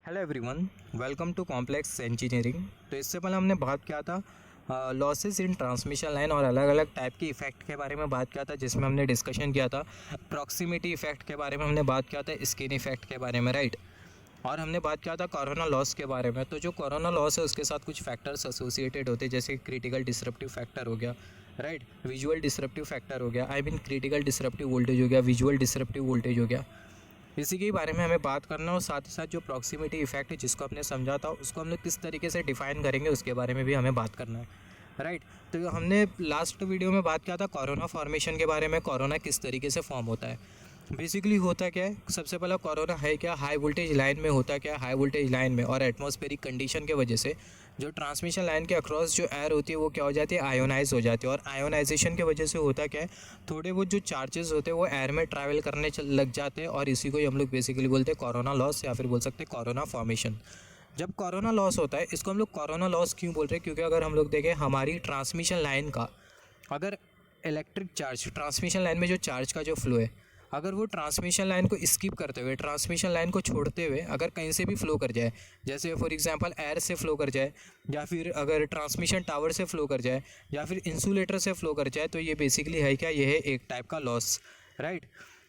Hello everyone, welcome to complex engineering. तो इससे पहले हमने बात किया था लॉसेस इन ट्रांसमिशन लाइन और अलग अलग टाइप की इफ़ेक्ट के बारे में बात किया था, जिसमें हमने डिस्कशन किया था प्रॉक्सिमिटी इफ़ेक्ट के बारे में, हमने बात किया था स्किन इफ़ेक्ट के बारे में, राइट। और हमने बात किया था कोरोना लॉस के बारे में। तो जो कोरोना लॉस है उसके साथ कुछ फैक्टर्स एसोसिएटेड होते हैं, जैसे क्रिटिकल डिसरप्टिव फैक्टर हो गया, राइट, विजुअल डिसरप्टिव फैक्टर हो गया, I mean critical disruptive voltage हो गया, विजुअल डिसरप्टिव वोल्टेज हो गया। इसी के बारे में हमें बात करना, और साथ ही साथ जो प्रॉक्सिमिटी इफेक्ट है जिसको हमने समझा था उसको हम लोग किस तरीके से डिफाइन करेंगे उसके बारे में भी हमें बात करना है, राइट। तो हमने लास्ट वीडियो में बात किया था कोरोना फॉर्मेशन के बारे में, कोरोना किस तरीके से फॉर्म होता है। बेसिकली होता क्या है, सबसे पहला कोरोना है क्या, हाई वोल्टेज लाइन में होता क्या है, हाई वोल्टेज लाइन में और एटमॉस्फेरिक कंडीशन के वजह से जो ट्रांसमिशन लाइन के अक्रॉस जो एयर होती है वो क्या हो जाती है, आयोनाइज हो जाती है। और आयोनाइजेशन की वजह से होता क्या है, थोड़े बहुत जो चार्जेस होते हैं वो एयर में ट्रैवल करने लग जाते हैं, और इसी को ही हम लोग बेसिकली बोलते हैं कोरोना लॉस, या फिर बोल सकते हैं कोरोना फॉर्मेशन। जब कोरोना लॉस होता है, इसको हम लोग कोरोना लॉस क्यों बोल रहे हैं, क्योंकि अगर हम लोग देखें हमारी ट्रांसमिशन लाइन का अगर इलेक्ट्रिक चार्ज, ट्रांसमिशन लाइन में जो चार्ज का जो फ्लो है, अगर वो ट्रांसमिशन लाइन को स्किप करते हुए, ट्रांसमिशन लाइन को छोड़ते हुए अगर कहीं से भी फ्लो कर जाए, जैसे फॉर एग्जांपल एयर से फ्लो कर जाए, या फिर अगर ट्रांसमिशन टावर से फ्लो कर जाए, या फिर इंसुलेटर से फ्लो कर जाए, तो ये बेसिकली है क्या, ये है एक टाइप का लॉस, राइट।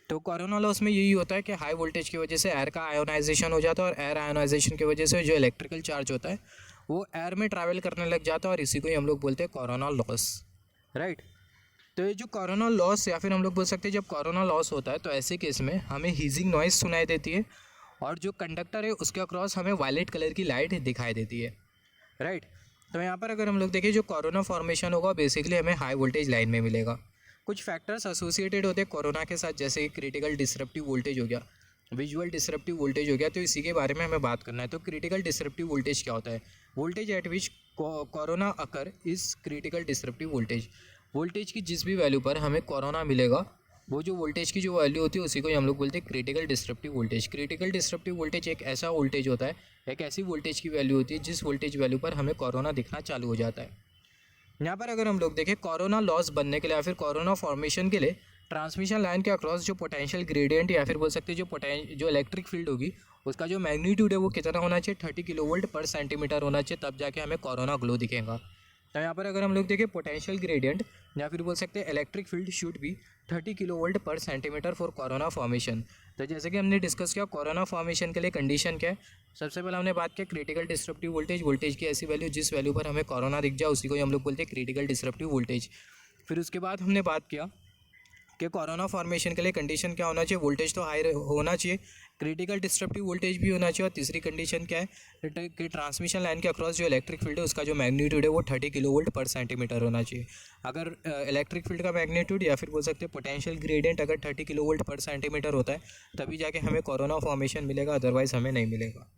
तो कोरोना लॉस में यही होता है कि हाई वोल्टेज की वजह से एयर का आयोनाइजेशन हो जाता है, और एयर आयोनाइजेशन की वजह से जो इलेक्ट्रिकल चार्ज होता है वो एयर में ट्रैवल करने लग जाता है, और इसी को ही हम लोग बोलते हैं कोरोना लॉस, राइट। तो ये जो कोरोना लॉस, या फिर हम लोग बोल सकते हैं जब कोरोना लॉस होता है तो ऐसे केस में हमें हीजिंग नॉइज़ सुनाई देती है, और जो कंडक्टर है उसके अक्रॉस हमें वायलेट कलर की लाइट दिखाई देती है, राइट। तो यहाँ पर अगर हम लोग देखें जो कोरोना फॉर्मेशन होगा बेसिकली हमें हाई वोल्टेज लाइन में मिलेगा। कुछ फैक्टर्स एसोसिएटेड होते हैं कोरोना के साथ, जैसे क्रिटिकल डिसरप्टिव वोल्टेज हो गया, विजुअल डिसरप्टिव वोल्टेज हो गया। तो इसी के बारे में हमें बात करना है। तो क्रिटिकल डिसरप्टिव वोल्टेज क्या होता है, voltage at which corona occur is critical disruptive voltage. Voltage की जिस भी वैल्यू पर हमें कोरोना मिलेगा, वो जो वोल्टेज की जो वैल्यू होती है उसी को ही हम लोग बोलते हैं critical disruptive voltage. Critical disruptive voltage एक ऐसा वोल्टेज होता है, एक ऐसी वोल्टेज की वैल्यू होती है जिस वोल्टेज वैल्यू पर हमें कोरोना दिखना चालू हो जाता है। यहाँ पर अगर हम लोग देखें कोरोना लॉस बनने के लिए या फिर कोरोना फॉर्मेशन के लिए ट्रांसमिशन लाइन के अक्रॉस जो पोटेंशियल ग्रेडियंट, या फिर बोल सकते हैं जो इलेक्ट्रिक फील्ड होगी उसका जो मैग्नीट्यूड है वो कितना होना चाहिए, 30 किलोवोल्ट पर सेंटीमीटर होना चाहिए, तब जाके हमें कोरोना ग्लो दिखेगा। तो यहाँ पर अगर हम लोग देखें पोटेंशियल ग्रेडियंट, या फिर बोल सकते हैं electric field should be 30 kilovolt पर सेंटीमीटर फॉर कोरोना फॉर्मेशन। तो जैसे कि हमने डिस्कस किया कोरोना फॉर्मेशन के लिए कंडीशन क्या है, सबसे पहले हमने बात किया क्रिटिकल डिसरप्टिव वोल्टेज, वोल्टेज की ऐसी वैल्यू जिस वैल्यू पर हमें कोरोना दिख जाए उसी को ही हम लोग बोलते हैं क्रिटिकल डिसरप्टिव वोल्टेज। फिर उसके बाद हमने बात किया कि कोरोना फॉर्मेशन के लिए कंडीशन क्या होना चाहिए, वोल्टेज तो हाई होना चाहिए, क्रिटिकल डिस्ट्रप्टिव वोल्टेज भी होना चाहिए, और तीसरी कंडीशन क्या है कि ट्रांसमिशन लाइन के अक्रॉस जो इलेक्ट्रिक फील्ड है उसका जो मैग्नीट्यूड है वो 30 किलोवोल्ट पर सेंटीमीटर होना चाहिए। अगर इलेक्ट्रिक फील्ड का मैग्नीट्यूड, या फिर बोल सकते हैं पोटेंशियल ग्रेडियंट अगर 30 किलोवोल्ट पर सेंटीमीटर होता है तभी जाके हमें कोरोना फॉर्मेशन मिलेगा, अदरवाइज हमें नहीं मिलेगा।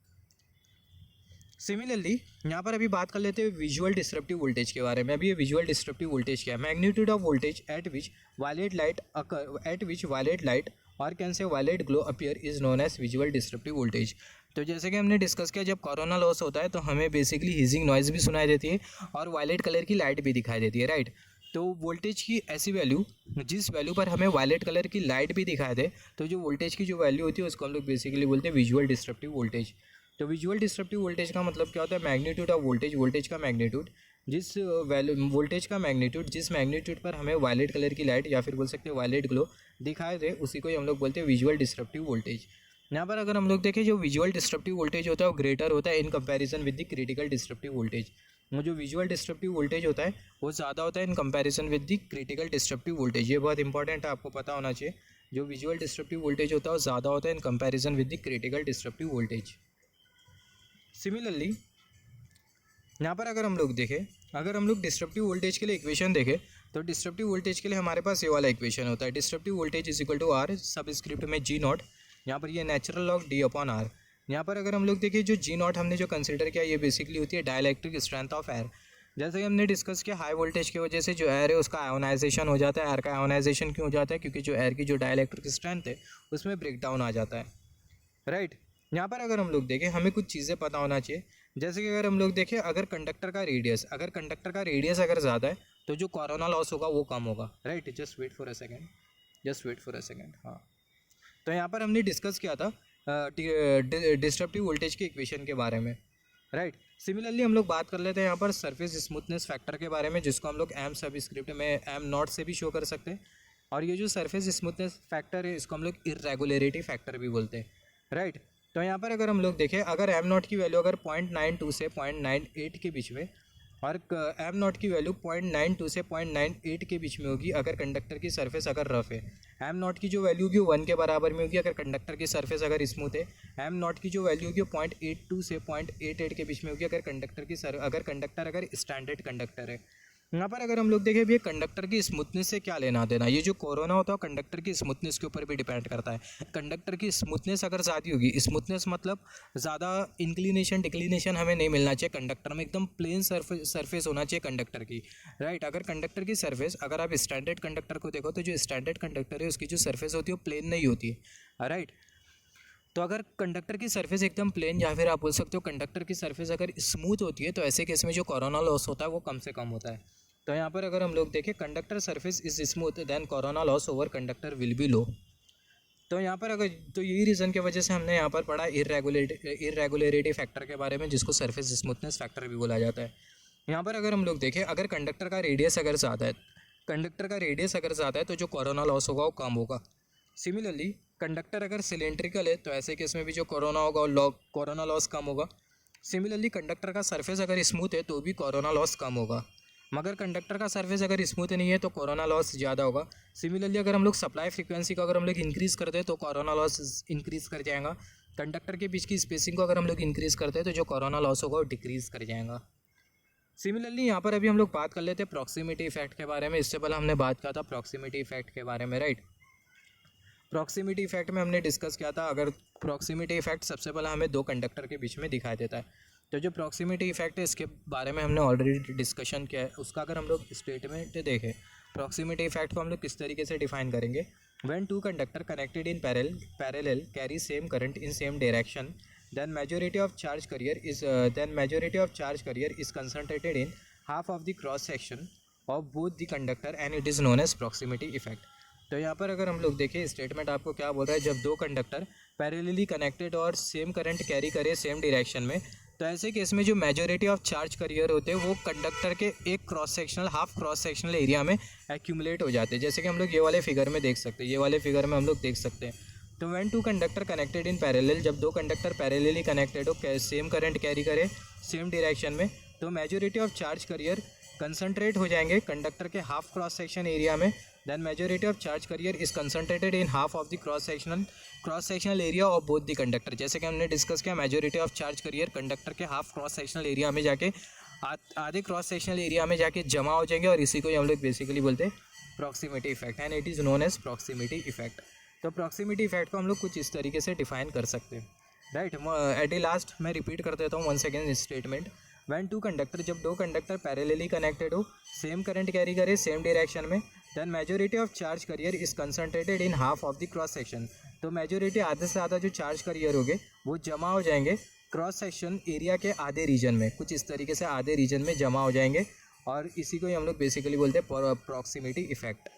सिमिलरली यहाँ पर अभी बात कर लेते हैं विजुअल डिस्ट्रप्टिव वोल्टेज के बारे में। अभी ये विजुअल डिस्ट्रप्टिव वोल्टेज क्या है, magnitude of voltage at which violet light और कैन से violet glow appear is known as visual disruptive voltage. तो जैसे कि हमने डिस्कस किया जब कोरोना लॉस होता है तो हमें बेसिकली हीजिंग नॉइज़ भी सुनाई देती है और वायलेट कलर की लाइट भी दिखाई देती है, राइट। तो वोल्टेज की ऐसी वैल्यू जिस वैल्यू पर हमें वायलेट कलर की लाइट भी दिखाई दे, तो जो वोल्टेज की जो वैल्यू होती है उसको हम लोग बेसिकली बोलते हैं विजुअल डिस्ट्रप्टिव वोल्टेज। तो विजुअल डिस्ट्रप्टिव वोल्टेज का मतलब क्या होता है, मैग्नीट्यूड ऑफ वोल्टेज, वोल्टेज का मैग्नीट्यूड जिस वैल्यू, वोल्टेज का मैग्नीट्यूड जिस मैग्नीट्यूड पर हमें वायलेट कलर की लाइट या फिर बोल सकते हैं वायलेट ग्लो दिखाई दे उसी को ही हम लोग बोलते हैं विजुअल डिस्ट्रप्टिव वोल्टेज। यहाँ पर अगर हम लोग देखें जो विजुअल डिस्ट्रप्टिव वोल्टेज होता है वो ग्रेटर होता है in comparison with the critical disruptive voltage. वो जो विजुअल डिस्ट्रप्टिव वोल्टेज होता है वो ज़्यादा होता है in comparison with the critical disruptive voltage. ये बहुत इंपॉर्टेंट है, आपको पता होना चाहिए। जो विजुअल डिस्ट्रप्टिव वोल्टेज होता है वो ज़्यादा होता है in comparison with the critical disruptive voltage. Similarly यहाँ पर अगर हम लोग देखें, अगर हम लोग डिस्ट्रप्टिव वोल्टेज के लिए इक्वेशन देखें तो डिस्ट्रप्टिव वोल्टेज के लिए हमारे पास ये वाला इक्वेशन होता है, disruptive voltage is equal to r subscript में जी नॉट, यहाँ पर ये natural log d upon r. यहाँ पर अगर हम लोग देखें जो जी नॉट हमने जो कंसिडर किया ये बेसिकली होती है डाइलेक्ट्रिक स्ट्रेंथ ऑफ एयर। जैसे कि हमने डिस्कस किया हाई वोल्टेज की वजह से जो एयर है उसका आयोनाइजेशन हो जाता है। एयर का आयोनाइजेशन क्यों हो जाता है, क्योंकि जो एयर की जो डाइलेक्ट्रिक स्ट्रेंथ है उसमें ब्रेक डाउन आ जाता है, राइट। यहाँ पर अगर हम लोग देखें हमें कुछ चीज़ें पता होना चाहिए, जैसे कि अगर हम लोग देखें अगर कंडक्टर का रेडियस अगर ज़्यादा है तो जो कोरोना लॉस होगा वो कम होगा, right. Just wait for a second, हाँ। तो यहाँ पर हमने डिस्कस किया था डिस्ट्रप्टिव वोल्टेज की इक्वेशन के बारे में, राइट। सिमिलरली हम लोग बात कर लेते हैं यहाँ पर सरफेस स्मूथनेस फैक्टर के बारे में, जिसको हम लोग एम सब स्क्रिप्ट में एम नॉट से भी शो कर सकते हैं। और ये जो सरफेस स्मूथनेस फैक्टर है इसको हम लोग इरेगुलरिटी फैक्टर भी बोलते हैं, राइट। तो यहाँ पर अगर हम लोग देखें, अगर एम नॉट की वैल्यू अगर 0.92 से 0.98 के बीच में और एम नॉट की वैल्यू 0.92 से 0.98 के बीच में होगी अगर कंडक्टर की सरफेस अगर रफ है। एम नॉट की जो वैल्यू होगी 1 के बराबर में होगी अगर कंडक्टर की सरफेस अगर स्मूथ है। एम नॉट की जो वैल्यू होगी 0.82 से 0.88 के बीच में होगी अगर कंडक्टर अगर स्टैंडर्ड कंडक्टर है। यहाँ पर अगर हम लोग देखें भैया कंडक्टर की स्मूथनेस से क्या लेना देना, ये जो कोरोना होता है कंडक्टर की स्मूथनेस के ऊपर भी डिपेंड करता है। कंडक्टर की स्मूथनेस अगर ज़्यादा होगी, स्मूथनेस मतलब ज़्यादा इंक्लिनेशन डिक्लिनेशन हमें नहीं मिलना चाहिए कंडक्टर में, एकदम प्लेन सरफेस होना चाहिए कंडक्टर की, राइट। अगर कंडक्टर की सरफेस अगर आप स्टैंडर्ड कंडक्टर को देखो तो जो स्टैंडर्ड कंडक्टर है उसकी जो सरफेस होती है वो प्लेन नहीं होती है, राइट। तो अगर कंडक्टर की सरफेस एकदम प्लेन या फिर आप बोल सकते हो कंडक्टर की सरफेस अगर स्मूथ होती है तो ऐसे केस में जो कोरोना लॉस होता है वो कम से कम होता है। तो यहाँ पर अगर हम लोग देखें conductor surface is smooth then corona loss over conductor will be low. तो यहाँ पर अगर तो यही रीज़न की वजह से हमने यहाँ पर पढ़ा इरेगुलरिटी फैक्टर के बारे में, जिसको सरफेस स्मूथनेस फैक्टर भी बोला जाता है। यहाँ पर अगर हम लोग देखें अगर कंडक्टर का रेडियस अगर ज़्यादा है तो जो कोरोना लॉस होगा वो कम होगा। सिमिलरली कंडक्टर अगर सिलेंड्रिकल है तो ऐसे केस में भी जो कोरोना होगा कोरोना लॉस कम होगा। सिमिलरली कंडक्टर का सरफेस अगर स्मूथ है तो भी कोरोना लॉस कम होगा, मगर कंडक्टर का सरफेस अगर स्मूथ नहीं है तो कोरोना लॉस ज़्यादा होगा। सिमिलरली अगर हम लोग सप्लाई फ्रीक्वेंसी को अगर हम लोग इंक्रीज़ करते हैं तो कोरोना लॉस इंक्रीज़ कर जाएगा। कंडक्टर के बीच की स्पेसिंग को अगर हम लोग इंक्रीज़ करते हैं तो जो कोरोना लॉस होगा वो डिक्रीज़ कर जाएगा। सिमिलरली यहाँ पर अभी हम लोग बात कर लेते हैं प्रॉक्सिमिटी इफेक्ट के बारे में। इससे पहले हमने बात किया था प्रॉक्सिमिटी इफेक्ट के बारे में, राइट। प्रॉक्सिमिटी इफेक्ट में हमने डिस्कस किया था अगर प्रॉक्सिमिटी इफेक्ट सबसे पहले हमें दो कंडक्टर के बीच में दिखाई देता है। तो जो प्रॉक्सिमिटी इफेक्ट है इसके बारे में हमने ऑलरेडी डिस्कशन किया है। उसका अगर हम लोग स्टेटमेंट देखें प्रॉक्सिमिटी इफेक्ट को हम लोग किस तरीके से डिफाइन करेंगे। When two conductor connected in parallel carry same current in same direction then majority of charge carrier is concentrated in half of the cross section of both the conductor and it is known as proximity effect। तो यहाँ पर अगर हम लोग देखें statement आपको क्या बोल रहा है, जब दो कंडक्टर पैरेलली कनेक्टेड और सेम करंट कैरी करे सेम डायरेक्शन में तो ऐसे केस में जो मेजॉरिटी ऑफ चार्ज कैरियर होते हैं वो कंडक्टर के एक हाफ क्रॉस सेक्शनल एरिया में एक्यूमुलेट हो जाते हैं, जैसे कि हम लोग ये वाले फिगर में देख सकते हैं। ये वाले फिगर में हम लोग देख सकते हैं। तो when two conductor connected in parallel, जब दो कंडक्टर पैरेलली कनेक्टेड हो सेम करंट कैरी करे सेम डायरेक्शन में तो majority of charge carrier concentrate हो जाएंगे कंडक्टर के हाफ क्रॉस सेक्शन एरिया में। Then majority of charge carrier is concentrated in half of the cross sectional area of both the conductor. जैसे कि हमने डिस्कस किया majority of charge carrier conductor के half cross sectional area में जाके आधे cross sectional area में जाके जमा हो जाएंगे और इसी को ही हम लोग बेसिकली बोलते हैं proximity effect and it is known as proximity effect. तो प्रॉक्सिमिटी इफेक्ट को हम लोग कुछ इस तरीके से डिफाइन कर सकते हैं, राइट। एट द लास्ट मैं रिपीट कर देता हूँ one second statement. When two conductor, जब दो कंडक्टर पैरेलली कनेक्टेड हो सेम करंट कैरी करे सेम डायरेक्शन में then majority of charge carrier is concentrated in half of the cross section. तो मेजॉरिटी आधे से ज़्यादा जो चार्ज कैरियर होंगे वो जमा हो जाएंगे क्रॉस सेक्शन एरिया के आधे रीजन में, कुछ इस तरीके से आधे रीजन में जमा हो जाएंगे और इसी को ही हम लोग बेसिकली बोलते हैं प्रॉक्सिमिटी इफेक्ट।